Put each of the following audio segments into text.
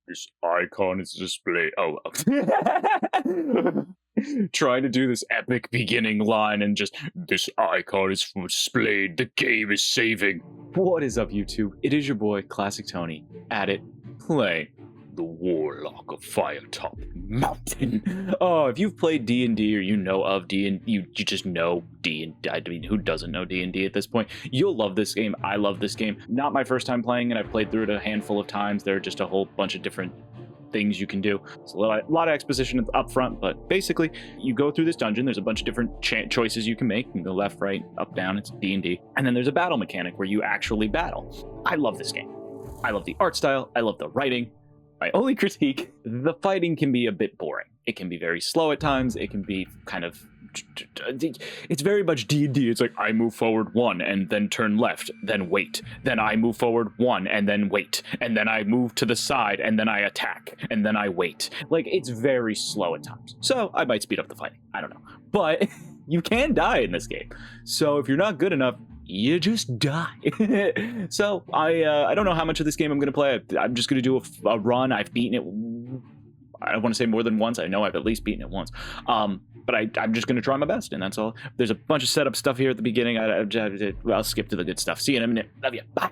This icon is displayed. Oh, trying to do this epic beginning line and just, this icon is displayed. The game is saving. What is up, YouTube? It is your boy, Classic Tony, at it, playing the Warlock of Firetop Mountain. Oh, if you've played D&D or you know of D&D, you just know D&D. I mean, who doesn't know D&D at this point? You'll love this game. I love this game. Not my first time playing it. I've played through it a handful of times. There are just a whole bunch of different things you can do. It's a lot of exposition up front, but basically, you go through this dungeon. There's a bunch of different choices you can make. You can go left, right, up, down. It's D&D. And then there's a battle mechanic where you actually battle. I love this game. I love the art style. I love the writing. My only critique, the fighting can be a bit boring. It can be very slow at times. It can be kind of, it's very much D&D. It's like, I move forward 1 and then turn left, then wait. Then I move forward 1 and then wait. And then I move to the side and then I attack and then I wait. Like, it's very slow at times. So I might speed up the fighting. I don't know. But you can die in this game. So if you're not good enough, you just die. So I don't know how much of this game I'm going to play. I'm just going to do a run. I've beaten it. I don't want to say more than once. I know I've at least beaten it once. But I'm just going to try my best, and that's all. There's a bunch of setup stuff here at the beginning. I'll skip to the good stuff. See you in a minute. Love you. Bye.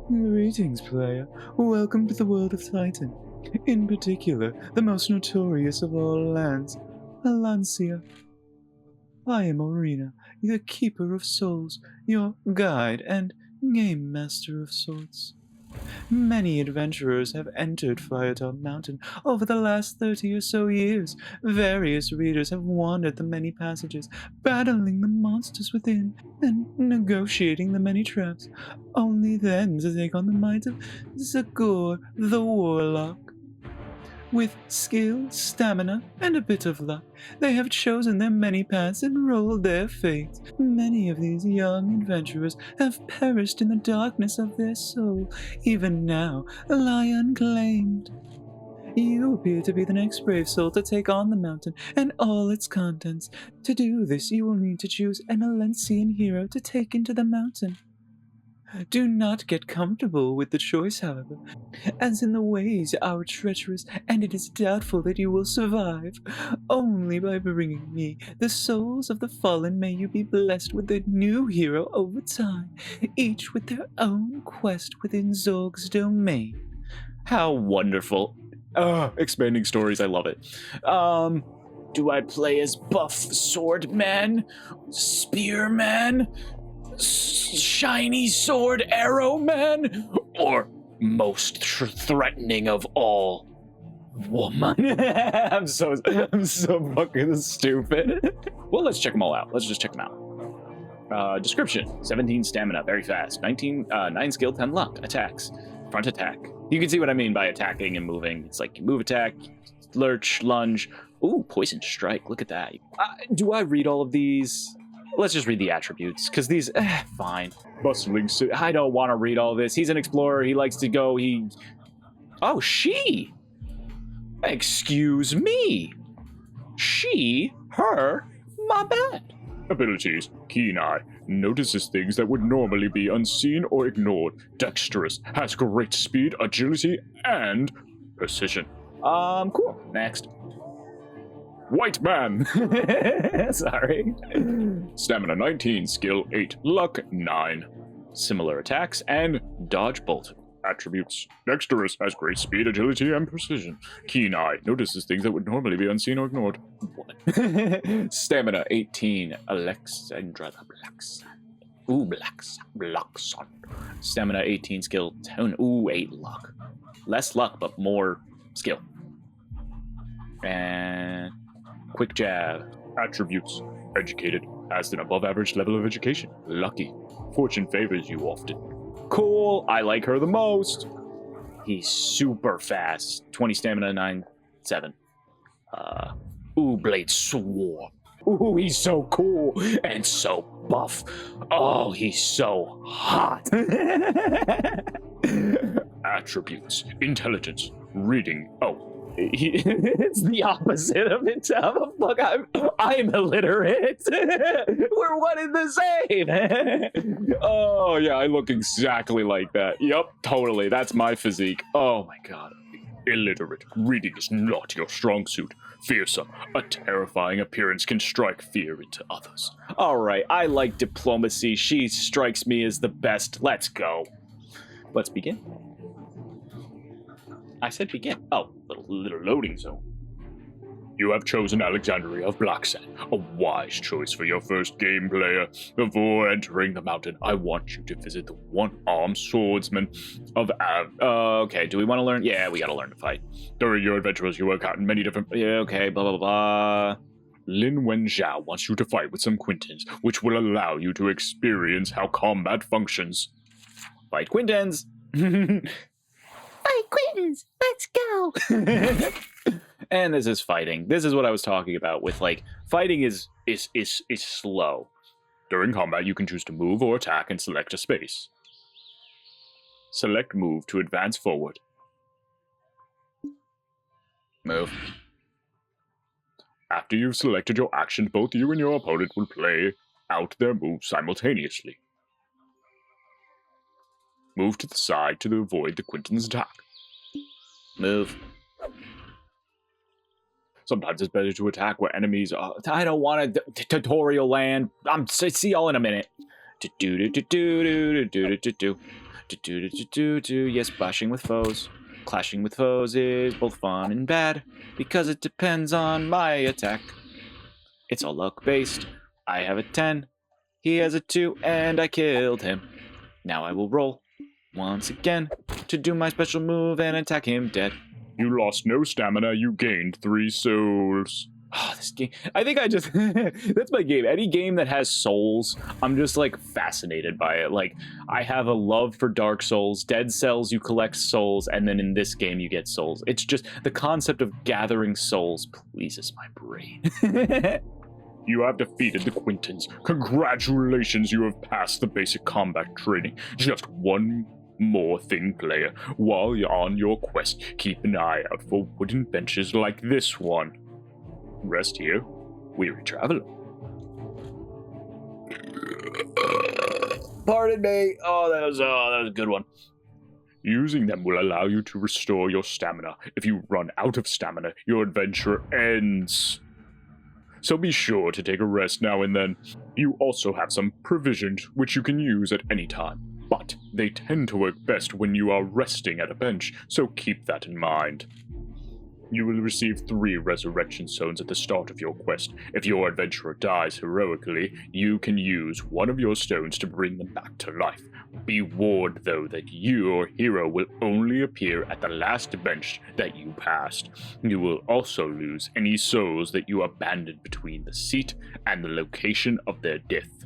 Greetings, player. Welcome to the world of Titan. In particular, the most notorious of all lands, Alancia. I am Orina, the Keeper of Souls, your guide and game master of sorts. Many adventurers have entered Firetop Mountain over the last 30 or so years. Various readers have wandered the many passages, battling the monsters within and negotiating the many traps, only then to take on the might of Zagor the Warlock. With skill, stamina, and a bit of luck, they have chosen their many paths and rolled their fates. Many of these young adventurers have perished in the darkness of their soul, even now lie unclaimed. You appear to be the next brave soul to take on the mountain and all its contents. To do this, you will need to choose an Alancian hero to take into the mountain. Do not get comfortable with the choice, however, as in the ways are treacherous, and it is doubtful that you will survive. Only by bringing me the souls of the fallen may you be blessed with a new hero over time, each with their own quest within Zorg's domain. How wonderful. Expanding stories, I love it. Do I play as buff swordman? Spearman? Shiny sword arrow man, or most threatening of all, woman? I'm so fucking stupid. Well, let's check them all out. Let's just check them out. Description: 17 stamina, very fast. 9 skill, 10 luck. Attacks: front attack. You can see what I mean by attacking and moving. It's like you move, attack, lurch, lunge. Ooh, poison strike. Look at that. Do I read all of these? Let's just read the attributes, because these, fine. Bustling, I don't want to read all this. He's an explorer, he likes to go, Oh, she! Excuse me! She, her, my bad. Abilities: keen eye, notices things that would normally be unseen or ignored. Dexterous, has great speed, agility, and precision. Cool. Next. White man! Sorry. Stamina 19, skill 8, luck 9. Similar attacks and dodge bolt. Attributes: dexterous, has great speed, agility, and precision. Keen eye, notices things that would normally be unseen or ignored. What? Stamina 18, Alexandra the Blackson. Ooh, Blackson. Stamina 18, skill 10, ooh, 8 luck. Less luck, but more skill. And quick jab. Attributes: educated, has an above average level of education. Lucky, fortune favors you often. Cool, I like her the most. He's super fast. 20 stamina, 9, 7. Ooh, blade swarm. Ooh, he's so cool and so buff. Oh, he's so hot. Attributes: intelligence, reading. Oh, It's the opposite of it. Fuck, I'm illiterate. We're one and the same. Oh yeah, I look exactly like that. Yep, totally. That's my physique. Oh my god. Illiterate. Reading is not your strong suit. Fearsome. A terrifying appearance can strike fear into others. All right, I like diplomacy. She strikes me as the best. Let's go. Let's begin. I said begin. Oh, little loading zone. You have chosen Alexandria of Blacksand, a wise choice for your first game, player. Before entering the mountain, I want you to visit the one-armed swordsman of okay, do we want to learn? Yeah, we gotta learn to fight. During your adventures, you will encounter many different... Yeah, okay, blah, blah, blah. Lin Wenxiao wants you to fight with some Quintans, which will allow you to experience how combat functions. Fight Quintans! Fight Quintans! Let's go! And this is fighting. This is what I was talking about with, like, fighting is slow. During combat, you can choose to move or attack and select a space. Select move to advance forward. Move. After you've selected your action, both you and your opponent will play out their moves simultaneously. Move to the side to avoid the Quintan's attack. Move. Sometimes it's better to attack where enemies are... I don't want a tutorial land. See y'all in a minute. Yes, clashing with foes. Clashing with foes is both fun and bad because it depends on my attack. It's all luck-based. I have a 10. He has a 2, and I killed him. Now I will roll once again to do my special move and attack him dead. You lost no stamina, you gained 3 souls. Oh, this game. I think I just... that's my game. Any game that has souls, I'm just, like, fascinated by it. Like, I have a love for Dark Souls. Dead Cells, you collect souls, and then in this game, you get souls. It's just... the concept of gathering souls pleases my brain. You have defeated the Quintans. Congratulations, you have passed the basic combat training. Just one more thing, player. While you're on your quest, keep an eye out for wooden benches like this one. Rest here, weary traveler. Pardon me. Oh, that was a good one. Using them will allow you to restore your stamina. If you run out of stamina, your adventure ends. So be sure to take a rest now and then. You also have some provisions which you can use at any time, but they tend to work best when you are resting at a bench, so keep that in mind. You will receive 3 resurrection stones at the start of your quest. If your adventurer dies heroically, you can use one of your stones to bring them back to life. Be warned, though, that your hero will only appear at the last bench that you passed. You will also lose any souls that you abandoned between the seat and the location of their death.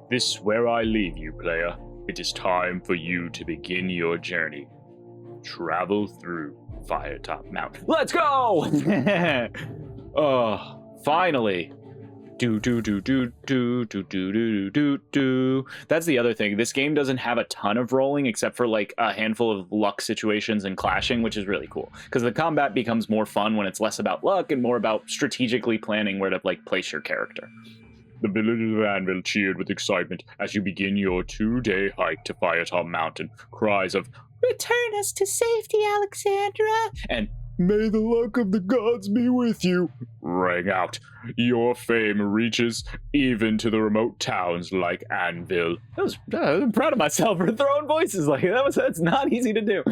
This is where I leave you, player. It is time for you to begin your journey. Travel through Firetop Mountain. Let's go! Oh, finally. That's the other thing. This game doesn't have a ton of rolling except for like a handful of luck situations and clashing, which is really cool. Because the combat becomes more fun when it's less about luck and more about strategically planning where to like place your character. The villagers of Anvil cheered with excitement as you begin your 2-day hike to Firetop Mountain. Cries of, "Return us to safety, Alexandra!" and "May the luck of the gods be with you!" rang out. Your fame reaches even to the remote towns like Anvil. I'm proud of myself for throwing voices like that. That's not easy to do.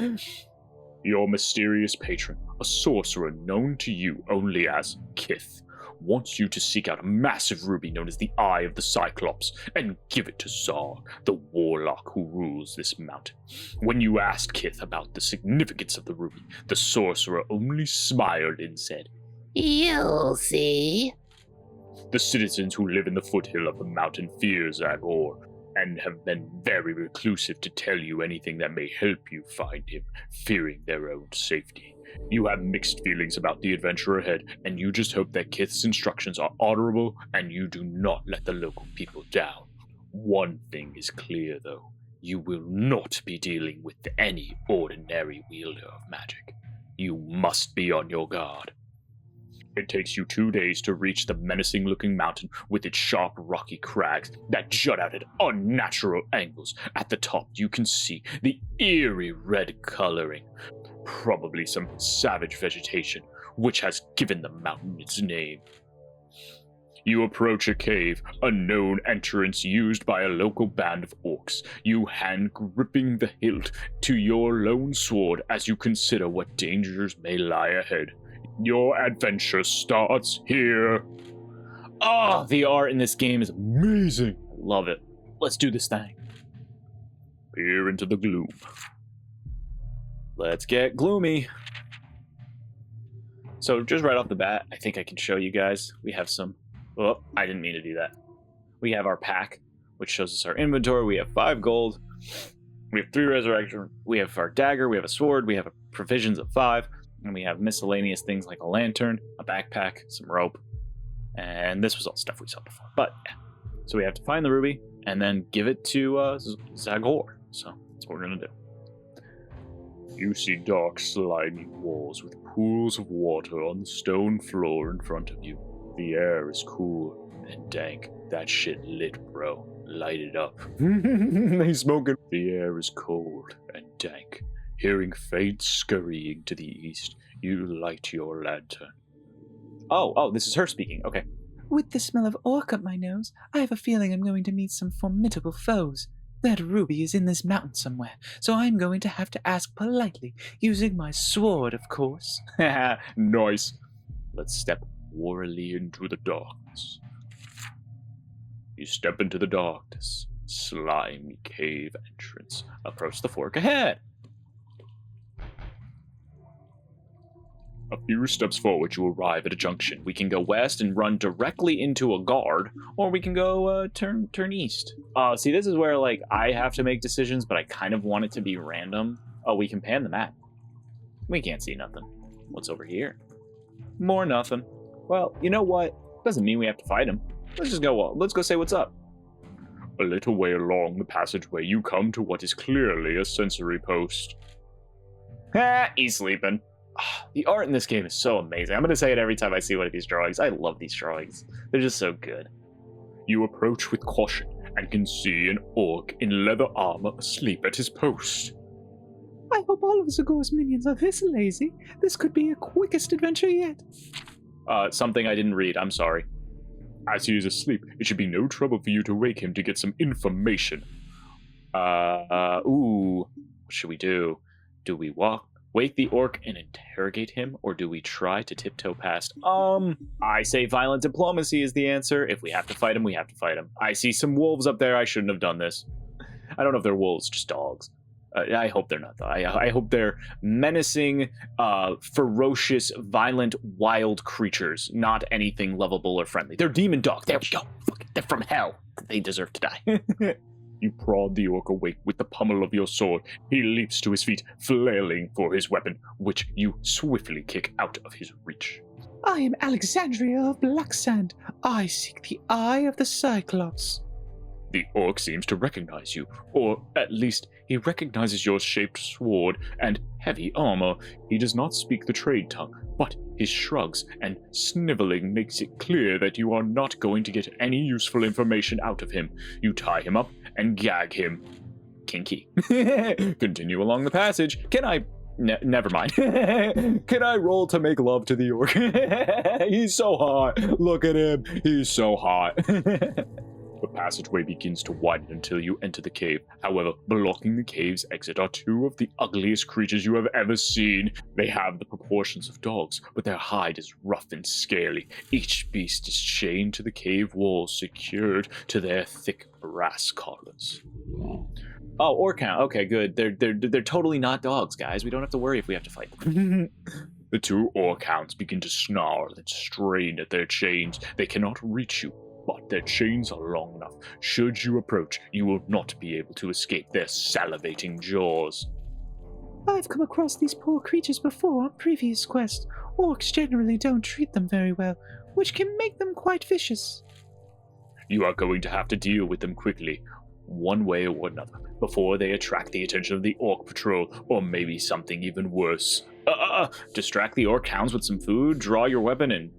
Your mysterious patron, a sorcerer known to you only as Kith, wants you to seek out a massive ruby known as the Eye of the Cyclops and give it to Zagor, the Warlock who rules this mountain. When you asked Kith about the significance of the ruby, the sorcerer only smiled and said, "You'll see." The citizens who live in the foothill of the mountain fear Zagor and have been very reclusive to tell you anything that may help you find him, fearing their own safety. You have mixed feelings about the adventure ahead, and you just hope that Kith's instructions are honorable and you do not let the local people down. One thing is clear, though. You will not be dealing with any ordinary wielder of magic. You must be on your guard. It takes you 2 days to reach the menacing-looking mountain with its sharp, rocky crags that jut out at unnatural angles. At the top, you can see the eerie red coloring, probably some savage vegetation, which has given the mountain its name. You approach a cave, a known entrance used by a local band of orcs, you hand gripping the hilt to your lone sword as you consider what dangers may lie ahead. Your adventure starts here. Oh, the art in this game is amazing. I love it. Let's do this thing. Peer into the gloom. Let's get gloomy. So just right off the bat, I think I can show you guys. We have some... Oh, I didn't mean to do that. We have our pack, which shows us our inventory. We have 5 gold. We have 3 resurrection. We have our dagger. We have a sword. We have provisions of 5. And we have miscellaneous things like a lantern, a backpack, some rope. And this was all stuff we saw before. But, yeah. So we have to find the ruby and then give it to Zagor. So that's what we're going to do. You see dark, slimy walls with pools of water on the stone floor in front of you. The air is cool and dank. That shit lit, bro. Light it up. He's smoking. The air is cold and dank. Hearing faint scurrying to the east, you light your lantern. Oh, this is her speaking. Okay. With the smell of orc up my nose, I have a feeling I'm going to meet some formidable foes. That ruby is in this mountain somewhere, so I'm going to have to ask politely, using my sword, of course. Nice. Let's step warily into the darkness. You step into the darkness. Slimy cave entrance. Approach the fork ahead. A few steps forward, you arrive at a junction. We can go west and run directly into a guard, or we can go turn east. See, this is where like I have to make decisions, but I kind of want it to be random. Oh, we can pan the map. We can't see nothing. What's over here? More nothing. Well, you know what? Doesn't mean we have to fight him. Let's just go. Let's go say what's up. A little way along the passageway, you come to what is clearly a sensory post. He's sleeping. The art in this game is so amazing. I'm going to say it every time I see one of these drawings. I love these drawings. They're just so good. You approach with caution and can see an orc in leather armor asleep at his post. I hope all of Zagor's minions are this lazy. This could be a quickest adventure yet. Something I didn't read. I'm sorry. As he is asleep, it should be no trouble for you to wake him to get some information. What should we do? Do we wake the orc and interrogate him, or do we try to tiptoe past? I say violent diplomacy is the answer. If we have to fight him, we have to fight him. I see some wolves up there. I shouldn't have done this. I don't know if they're wolves, just dogs. I hope they're not, though. I hope they're menacing, ferocious, violent, wild creatures, not anything lovable or friendly. They're demon dogs. There we go. They're from hell. They deserve to die. You prod the orc awake with the pommel of your sword. He leaps to his feet, flailing for his weapon, which you swiftly kick out of his reach. I am Alexandria of Blacksand. I seek the eye of the Cyclops. The orc seems to recognize you, or at least he recognizes your shaped sword and heavy armor. He does not speak the trade tongue, but his shrugs and sniveling makes it clear that you are not going to get any useful information out of him. You tie him up and gag him. Kinky. Continue along the passage. Can I... never mind. Can I roll to make love to the orc? He's so hot. Look at him. He's so hot. The passageway begins to widen until you enter the cave. However, blocking the cave's exit are 2 of the ugliest creatures you have ever seen. They have the proportions of dogs, but their hide is rough and scaly. Each beast is chained to the cave walls, secured to their thick brass collars. Oh, orc count. Okay, good. They're totally not dogs, guys. We don't have to worry if we have to fight them. The 2 orc hounds begin to snarl and strain at their chains. They cannot reach you, but their chains are long enough. Should you approach, you will not be able to escape their salivating jaws. I've come across these poor creatures before on previous quests. Orcs generally don't treat them very well, which can make them quite vicious. You are going to have to deal with them quickly, one way or another, before they attract the attention of the orc patrol, or maybe something even worse. Distract the orc hounds with some food, draw your weapon, and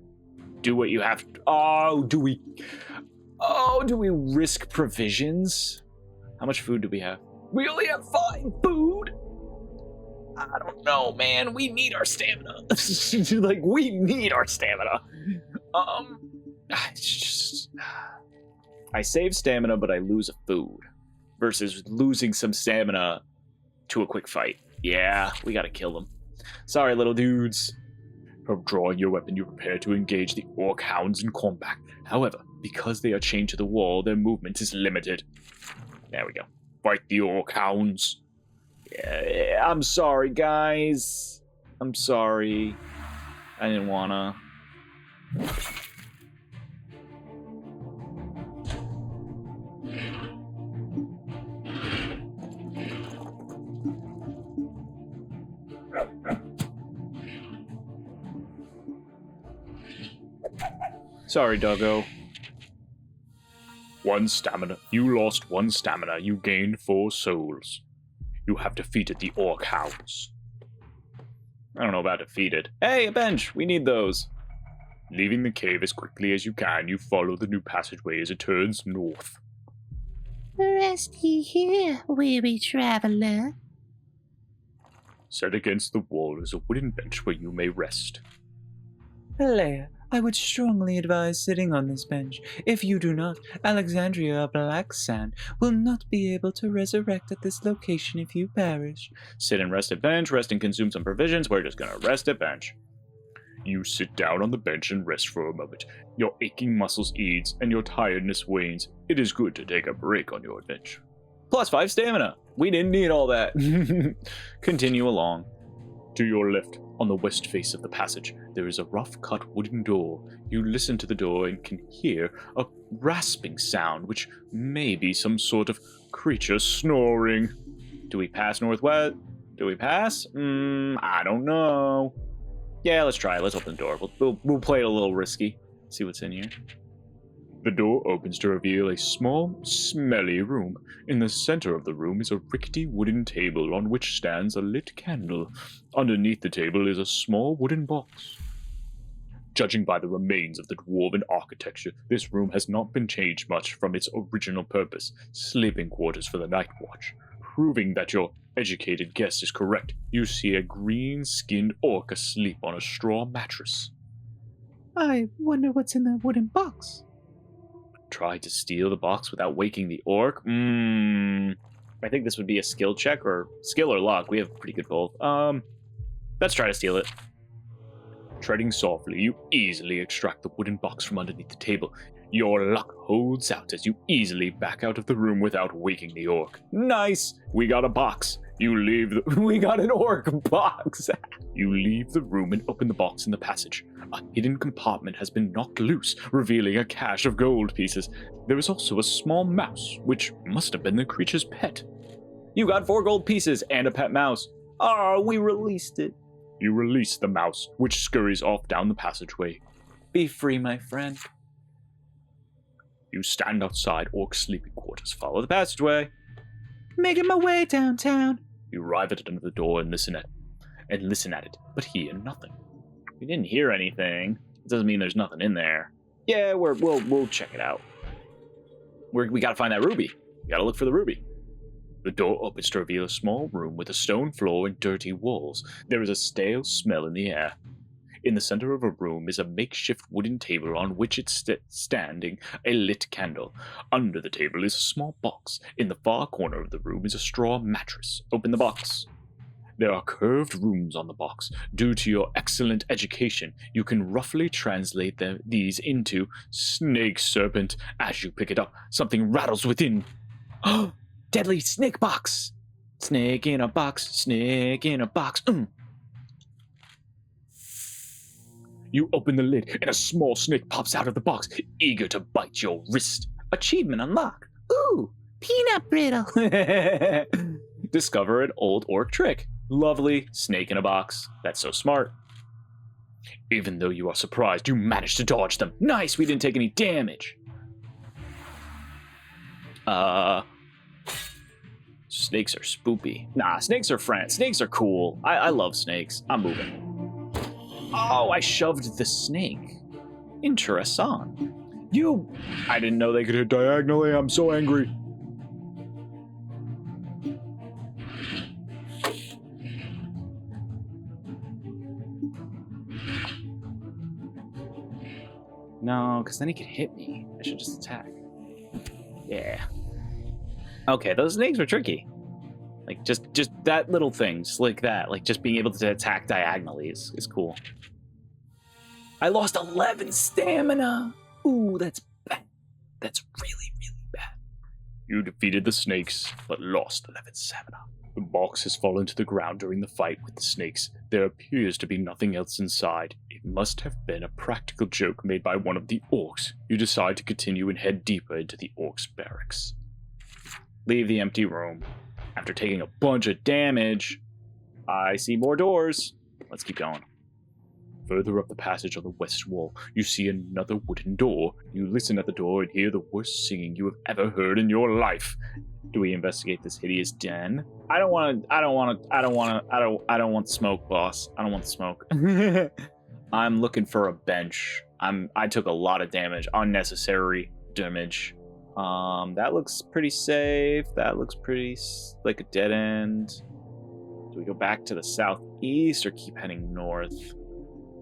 do what you have to. Do we risk provisions? How much food do we have? We only have 5 food? I don't know, man. We need our stamina. We need our stamina. I save stamina, but I lose a food. Versus losing some stamina to a quick fight. Yeah, we gotta kill them. Sorry, little dudes. From drawing your weapon, you prepare to engage the orc hounds in combat. However, because they are chained to the wall, their movement is limited. There we go. Fight the orc hounds. Yeah, I'm sorry, guys. I'm sorry. I didn't wanna. Sorry, doggo. 1 stamina. You lost 1 stamina. You gained 4 souls. You have defeated the orc hounds. I don't know about defeated. Hey, a bench! We need those. Leaving the cave as quickly as you can, you follow the new passageway as it turns north. Rest ye here, weary traveler. Set against the wall is a wooden bench where you may rest. Lair, I would strongly advise sitting on this bench. If you do not, Alexandria Blacksand will not be able to resurrect at this location if you perish. Sit and rest at bench, rest and consume some provisions. We're just gonna rest at bench. You sit down on the bench and rest for a moment. Your aching muscles ease and your tiredness wanes. It is good to take a break on your adventure. Plus 5 stamina. We didn't need all that. Continue along. To your left, on the west face of the passage, there is a rough-cut wooden door. You listen to the door and can hear a rasping sound, which may be some sort of creature snoring. Do we pass northwest? Do we pass? I don't know. Yeah, let's try it. Let's open the door. We'll play it a little risky. See what's in here. The door opens to reveal a small, smelly room. In the center of the room is a rickety wooden table on which stands a lit candle. Underneath the table is a small wooden box. Judging by the remains of the dwarven architecture, this room has not been changed much from its original purpose, sleeping quarters for the night watch. Proving that your educated guess is correct, you see a green-skinned orc asleep on a straw mattress. I wonder what's in that wooden box. Try to steal the box without waking the orc? I think this would be a skill check, or skill or luck. We have pretty good both. Let's try to steal it. Treading softly, you easily extract the wooden box from underneath the table. Your luck holds out as you easily back out of the room without waking the orc. Nice! We got a box. We got an orc box. You leave the room and open the box in the passage. A hidden compartment has been knocked loose, revealing a cache of gold pieces. There is also a small mouse, which must have been the creature's pet. You got 4 gold pieces and a pet mouse. Oh, we released it. You release the mouse, which scurries off down the passageway. Be free, my friend. You stand outside Orc's sleeping quarters. Follow the passageway. Making my way downtown. You arrive at it under the door and listen at it, but hear nothing. We didn't hear anything. It doesn't mean there's nothing in there. Yeah, we'll check it out. We gotta find that ruby. We gotta look for the ruby. The door opens to reveal a small room with a stone floor and dirty walls. There is a stale smell in the air. In the center of a room is a makeshift wooden table on which is standing a lit candle. Under the table is a small box. In the far corner of the room is a straw mattress. Open the box. There are curved runes on the box. Due to your excellent education, you can roughly translate these into snake serpent. As you pick it up, something rattles within. Deadly snake box. Snake in a box. Snake in a box. You open the lid, and a small snake pops out of the box, eager to bite your wrist. Achievement unlocked. Ooh, peanut brittle. Discover an old orc trick. Lovely. Snake in a box. That's so smart. Even though you are surprised, you manage to dodge them. Nice, we didn't take any damage. Snakes are spoopy. Nah, snakes are friends. Snakes are cool. I love snakes. I'm moving. Oh, I shoved the snake. Interessant. I didn't know they could hit diagonally. I'm so angry. No, because then he could hit me. I should just attack. Yeah. Okay, those snakes are tricky. Like, just that little thing, just like that. Like, just being able to attack diagonally is cool. I lost 11 stamina. Ooh, that's bad. That's really, really bad. You defeated the snakes, but lost 11 stamina. The box has fallen to the ground during the fight with the snakes. There appears to be nothing else inside. It must have been a practical joke made by one of the orcs. You decide to continue and head deeper into the orcs' barracks. Leave the empty room. After taking a bunch of damage, I see more doors. Let's keep going. Further up the passage on the west wall, you see another wooden door. You listen at the door and hear the worst singing you have ever heard in your life. Do we investigate this hideous den? I don't want smoke, boss. I don't want the smoke. I'm looking for a bench. I took a lot of damage, unnecessary damage. That looks pretty safe. That looks pretty like a dead end. Do we go back to the southeast or keep heading north?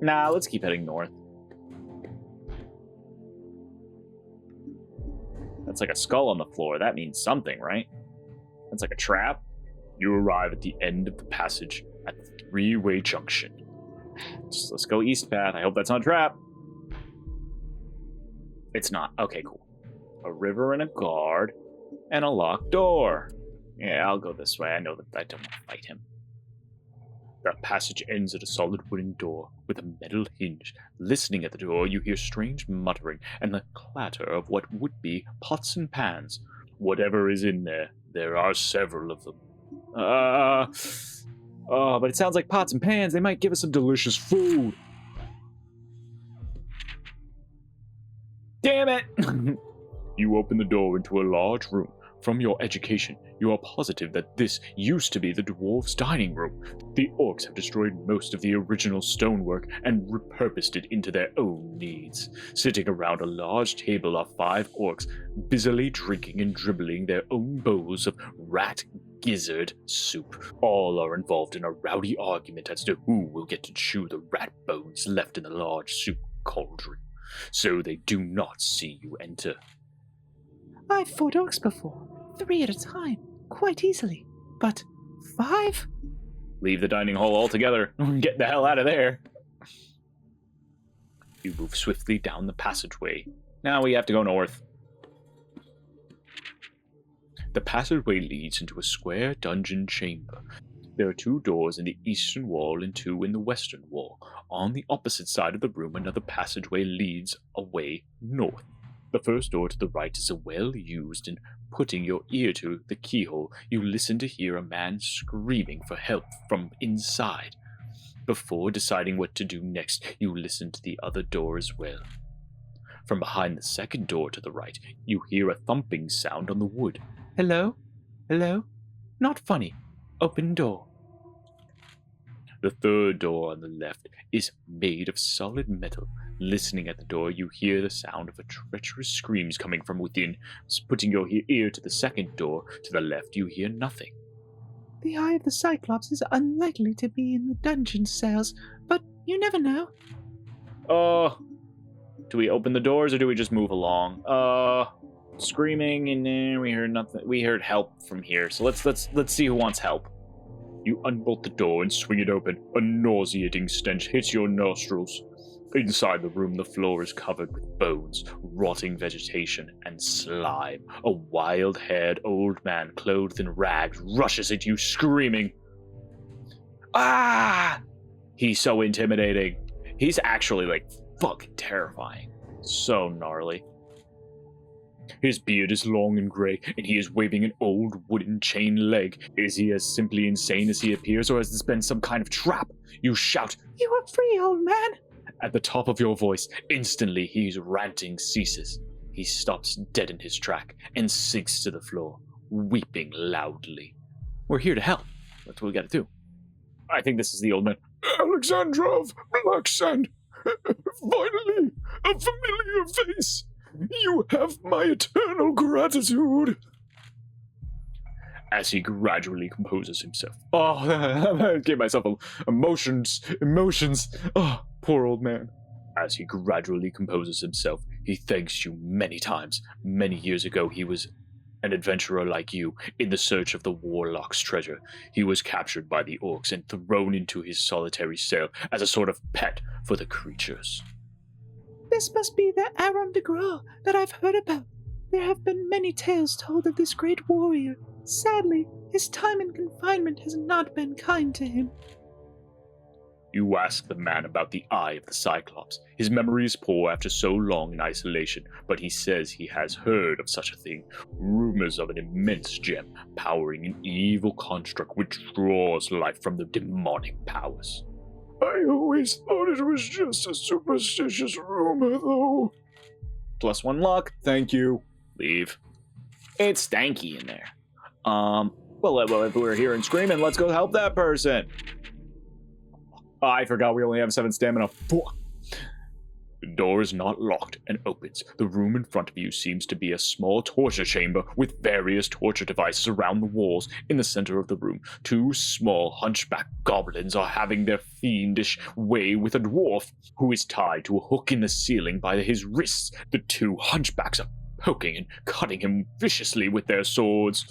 Nah, let's keep heading north. That's like a skull on the floor. That means something, right? That's like a trap. You arrive at the end of the passage at the three-way junction. Let's go east path. I hope that's not a trap. It's not. Okay, cool. A river and a guard and a locked door. Yeah, I'll go this way. I know that I don't want to fight him. That passage ends at a solid wooden door with a metal hinge. Listening at the door, you hear strange muttering and the clatter of what would be pots and pans. Whatever is in there, there are several of them. But it sounds like pots and pans. They might give us some delicious food. Damn it! You open the door into a large room. From your education, you are positive that this used to be the dwarves' dining room. The orcs have destroyed most of the original stonework and repurposed it into their own needs. Sitting around a large table are 5 orcs, busily drinking and dribbling their own bowls of rat gizzard soup. All are involved in a rowdy argument as to who will get to chew the rat bones left in the large soup cauldron. So they do not see you enter. I've fought orcs before, 3 at a time, quite easily. But 5? Leave the dining hall altogether. Get the hell out of there. You move swiftly down the passageway. Now we have to go north. The passageway leads into a square dungeon chamber. There are 2 doors in the eastern wall and 2 in the western wall. On the opposite side of the room, another passageway leads away north. The first door to the right is a well-used, and putting your ear to the keyhole, you listen to hear a man screaming for help from inside. Before deciding what to do next, you listen to the other door as well. From behind the second door to the right, you hear a thumping sound on the wood. Hello? Hello? Not funny. Open door. The third door on the left is made of solid metal. Listening at the door, you hear the sound of a treacherous screams coming from within. Putting your ear to the second door to the left, you hear nothing. The Eye of the Cyclops is unlikely to be in the dungeon cells, but you never know. Do we open the doors or do we just move along? Screaming, and then we heard nothing. We heard help from here, so let's see who wants help. You unbolt the door and swing it open. A nauseating stench hits your nostrils. Inside the room, the floor is covered with bones, rotting vegetation, and slime. A wild-haired old man clothed in rags rushes at you, screaming. Ah! He's so intimidating. He's actually, fucking terrifying. So gnarly. His beard is long and grey, and he is waving an old wooden chain leg. Is he as simply insane as he appears, or has this been some kind of trap? You shout, "You are free, old man!" at the top of your voice. Instantly, his ranting ceases. He stops dead in his track and sinks to the floor, weeping loudly. We're here to help. That's what we gotta do. I think this is the old man. Alexandrov, Black Sand. Finally, a familiar face. You have my eternal gratitude. As he gradually composes himself. Oh, I gave myself emotions. Oh, poor old man. As he gradually composes himself, he thanks you many times. Many years ago, he was an adventurer like you, in the search of the Warlock's treasure. He was captured by the orcs and thrown into his solitary cell as a sort of pet for the creatures. This must be the Aaron de Gras that I've heard about. There have been many tales told of this great warrior. Sadly, his time in confinement has not been kind to him. You ask the man about the Eye of the Cyclops. His memory is poor after so long in isolation, but he says he has heard of such a thing. Rumors of an immense gem powering an evil construct which draws life from the demonic powers. I always thought it was just a superstitious rumor, though. +1 luck. Thank you. Leave. It's stanky in there. Well, if we're here and screaming, let's go help that person. Oh, I forgot we only have 7 stamina. The door is not locked and opens. The room in front of you seems to be a small torture chamber with various torture devices around the walls. In the center of the room, 2 small hunchback goblins are having their fiendish way with a dwarf who is tied to a hook in the ceiling by his wrists. The 2 hunchbacks are poking and cutting him viciously with their swords.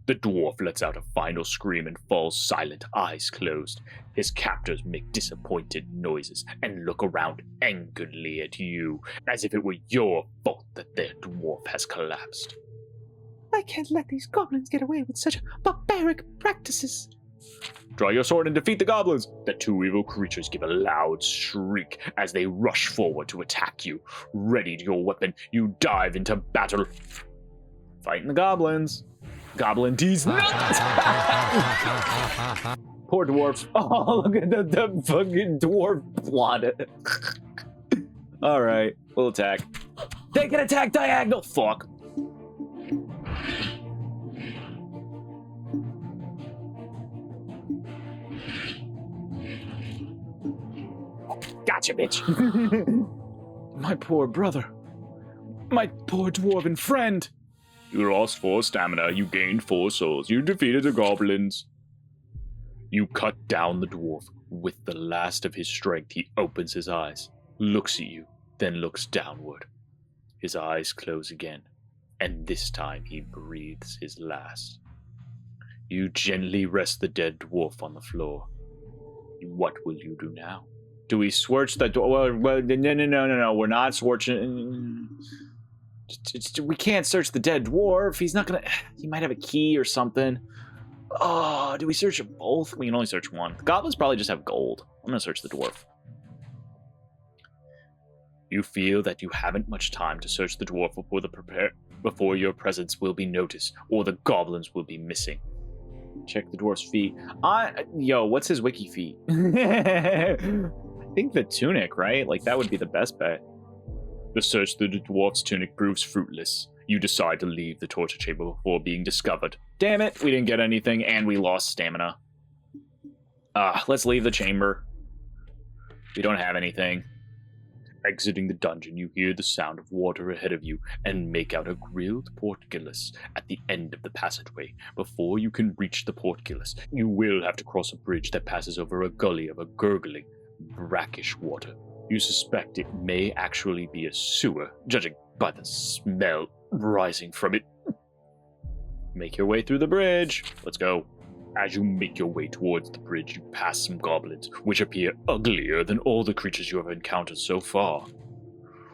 The dwarf lets out a final scream and falls silent, eyes closed. His captors make disappointed noises and look around angrily at you, as if it were your fault that their dwarf has collapsed. I can't let these goblins get away with such barbaric practices. Draw your sword and defeat the goblins! The 2 evil creatures give a loud shriek as they rush forward to attack you. Ready to your weapon, you dive into battle. Fighting the goblins. Goblin D's nuts! Poor dwarfs. Oh, look at the fucking dwarf plot. Alright, we'll attack. They can attack diagonal! Fuck. Gotcha, bitch. My poor brother. My poor dwarven friend. You lost 4 stamina, you gained 4 souls, you defeated the goblins. You cut down the dwarf. With the last of his strength, he opens his eyes, looks at you, then looks downward. His eyes close again, and this time he breathes his last. You gently rest the dead dwarf on the floor. What will you do now? Do we switch the door? Well, no, we're not switching. We can't search the dead dwarf. He's not gonna. He might have a key or something. Oh, do we search both? We can only search one. The goblins probably just have gold. I'm gonna search the dwarf. You feel that you haven't much time to search the dwarf before your presence will be noticed, or the goblins will be missing. Check the dwarf's feet. Yo, what's his wiki feet? I think the tunic, right? Like, that would be the best bet. The search through the dwarf's tunic proves fruitless. You decide to leave the torture chamber before being discovered. Damn it, we didn't get anything, and we lost stamina. Let's leave the chamber. We don't have anything. Exiting the dungeon, you hear the sound of water ahead of you and make out a grilled portcullis at the end of the passageway. Before you can reach the portcullis, you will have to cross a bridge that passes over a gully of a gurgling, brackish water. You suspect it may actually be a sewer, judging by the smell rising from it. Make your way through the bridge. Let's go. As you make your way towards the bridge, you pass some goblins, which appear uglier than all the creatures you have encountered so far.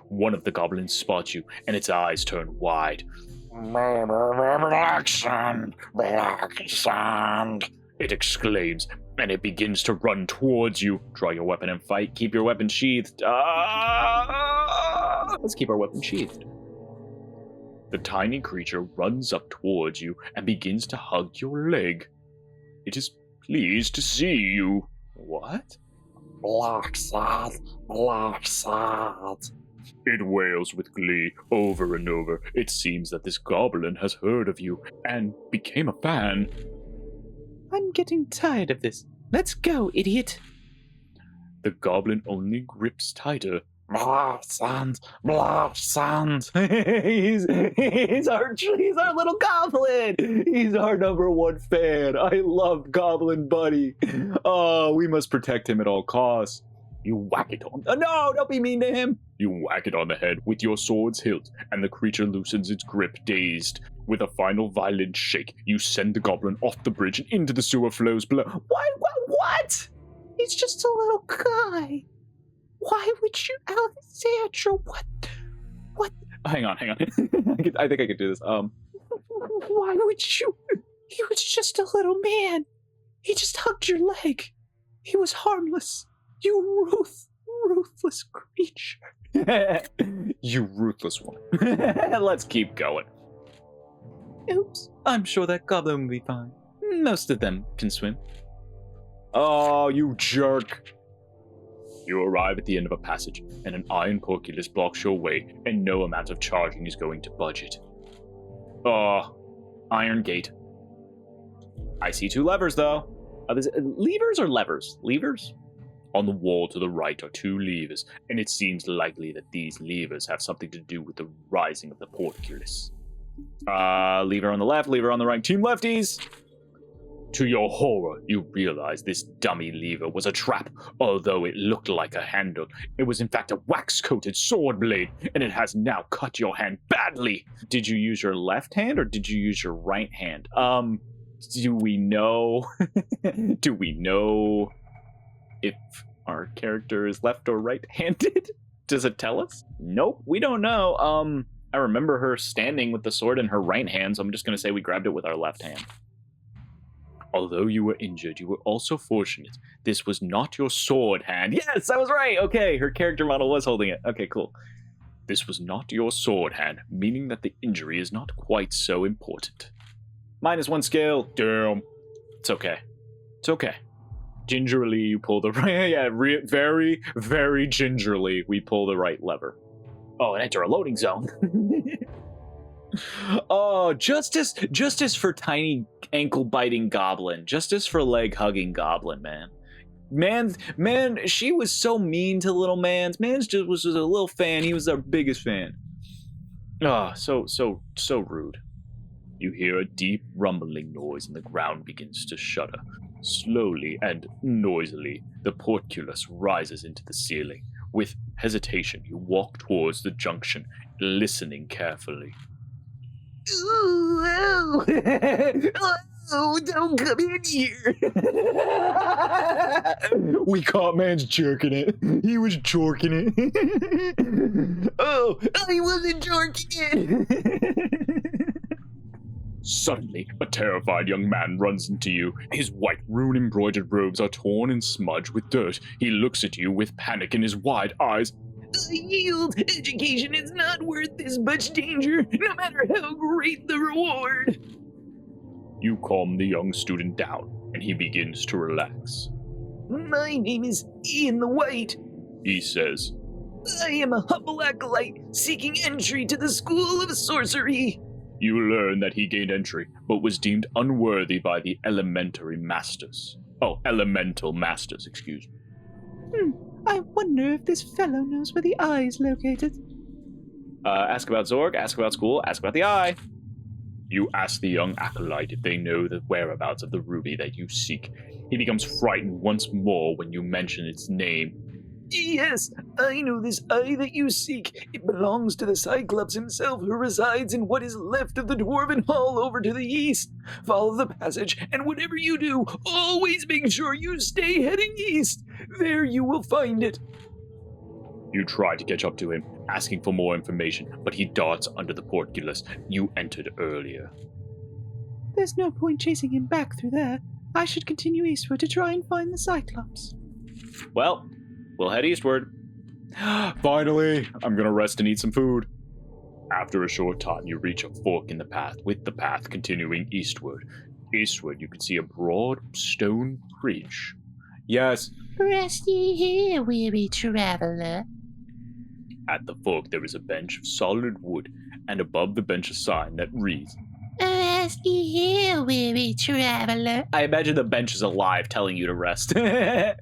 One of the goblins spots you, and its eyes turn wide. Black sand, it exclaims, and it begins to run towards you. Draw your weapon and fight. Keep your weapon sheathed. Let's keep our weapon sheathed. The tiny creature runs up towards you and begins to hug your leg. It is pleased to see you. What? Black sand, black sand. It wails with glee over and over. It seems that this goblin has heard of you and became a fan. I'm getting tired of this. Let's go, idiot. The goblin only grips tighter. Blah, sons. Blah, sons. he's our little goblin. He's our #1 fan. I love Goblin Buddy. Oh, we must protect him at all costs. You whack it on. No, don't be mean to him. You whack it on the head with your sword's hilt, and the creature loosens its grip, dazed. With a final violent shake, you send the goblin off the bridge and into the sewer flows below. What? He's just a little guy. Why would you, Alexandra? What? Hang on. I think I could do this. Why would you? He was just a little man. He just hugged your leg. He was harmless. You ruthless creature. You ruthless one. Let's keep going. Oops. I'm sure that goblin will be fine. Most of them can swim. Oh, you jerk. You arrive at the end of a passage, and an iron porculus blocks your way, and no amount of charging is going to budge it. Oh, iron gate. I see 2 levers, though. Are these levers or levers? Levers? On the wall to the right are 2 levers, and it seems likely that these levers have something to do with the rising of the portcullis. Lever on the left, lever on the right. Team lefties! To your horror, you realize this dummy lever was a trap. Although it looked like a handle, it was in fact a wax-coated sword blade, and it has now cut your hand badly. Did you use your left hand or did you use your right hand? Do we know? Do we know if our character is left or right-handed? Does it tell us? Nope, we don't know. I remember her standing with the sword in her right hand, so I'm just going to say we grabbed it with our left hand. Although you were injured, you were also fortunate. This was not your sword hand. Yes, I was right. Okay, her character model was holding it. Okay, cool. This was not your sword hand, meaning that the injury is not quite so important. -1 skill. Damn. It's okay. It's okay. Gingerly, you pull the right. Yeah, very, very gingerly, we pull the right lever. Oh, and enter a loading zone. Oh, justice for tiny ankle-biting goblin. Justice for leg-hugging goblin, man. Man, she was so mean to little Mans. Mans just was a little fan. He was our biggest fan. Oh, so rude. You hear a deep rumbling noise and the ground begins to shudder. Slowly and noisily, the portcullis rises into the ceiling. With hesitation, you walk towards the junction, listening carefully. Oh, don't come in here. We caught Man's jerking it. He was jorking it. Oh, I wasn't jorking it. Suddenly, a terrified young man runs into you. His white, rune-embroidered robes are torn and smudged with dirt. He looks at you with panic in his wide eyes. Yield! Education is not worth this much danger, no matter how great the reward! You calm the young student down, and he begins to relax. My name is Ian the White, He says. I am a humble acolyte seeking entry to the School of Sorcery. You learn that he gained entry, but was deemed unworthy by the elementary masters. Oh, elemental masters, excuse me. I wonder if this fellow knows where the eye is located. Ask about Zorg, ask about school, ask about the eye. You ask the young acolyte if they know the whereabouts of the ruby that you seek. He becomes frightened once more when you mention its name. Yes, I know this eye that you seek. It belongs to the Cyclops himself, who resides in what is left of the Dwarven Hall over to the east. Follow the passage, and whatever you do, always make sure you stay heading east. There you will find it. You try to catch up to him, asking for more information, but he darts under the portcullis you entered earlier. There's no point chasing him back through there. I should continue eastward to try and find the Cyclops. Well, we'll head eastward. Finally, I'm gonna rest and eat some food. After a short time, you reach a fork in the path, with the path continuing eastward. Eastward, you can see a broad stone bridge. Yes, Rest ye here, weary traveler. At the fork there is a bench of solid wood, and above the bench a sign that reads, Rest here, weary traveler. I imagine the bench is alive telling you to rest. That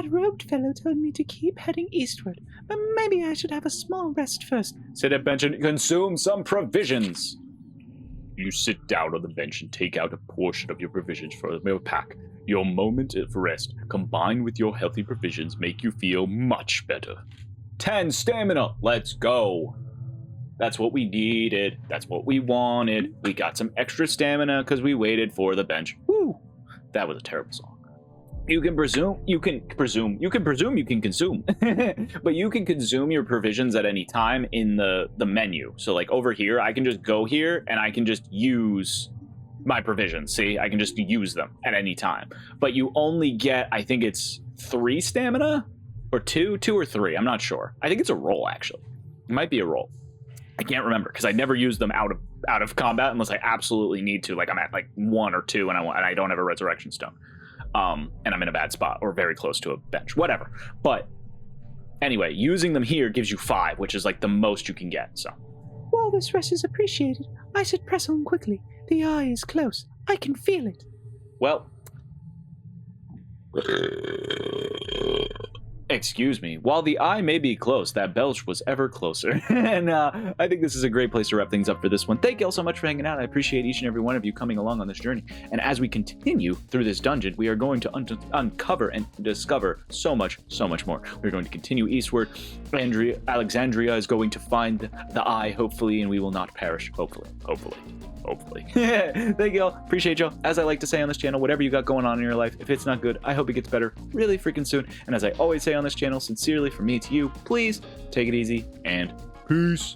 robed fellow told me to keep heading eastward, but maybe I should have a small rest first. Sit at bench and consume some provisions. You sit down on the bench and take out a portion of your provisions from your pack. Your moment of rest, combined with your healthy provisions, make you feel much better. 10 stamina. Let's go. That's what we needed. That's what we wanted. We got some extra stamina because we waited for the bench. Woo! That was a terrible song. You can consume, but you can consume your provisions at any time in the menu. So like over here, I can just go here and I can just use my provisions. See, I can just use them at any time. But you only get, I think it's 3 stamina or 2 or 3. I'm not sure. I think it's a roll actually. It might be a roll. I can't remember because I never use them out of combat unless I absolutely need to. Like I'm at like 1 or 2 and I don't have a resurrection stone. And I'm in a bad spot or very close to a bench, whatever. But anyway, using them here gives you 5, which is like the most you can get. So While this rest is appreciated, I should press on quickly. The eye is close. I can feel it. well, excuse me. While the eye may be close, that belch was ever closer. And I think this is a great place to wrap things up for this one. Thank you all so much for hanging out. I appreciate each and every one of you coming along on this journey. And as we continue through this dungeon, we are going to uncover and discover so much more. We're going to continue eastward. Alexandria is going to find the eye, hopefully, and we will not perish. Hopefully. Thank you all. Appreciate y'all. As I like to say on this channel, whatever you got going on in your life, if it's not good, I hope it gets better really freaking soon. And as I always say on this channel, sincerely from me to you, please take it easy and peace.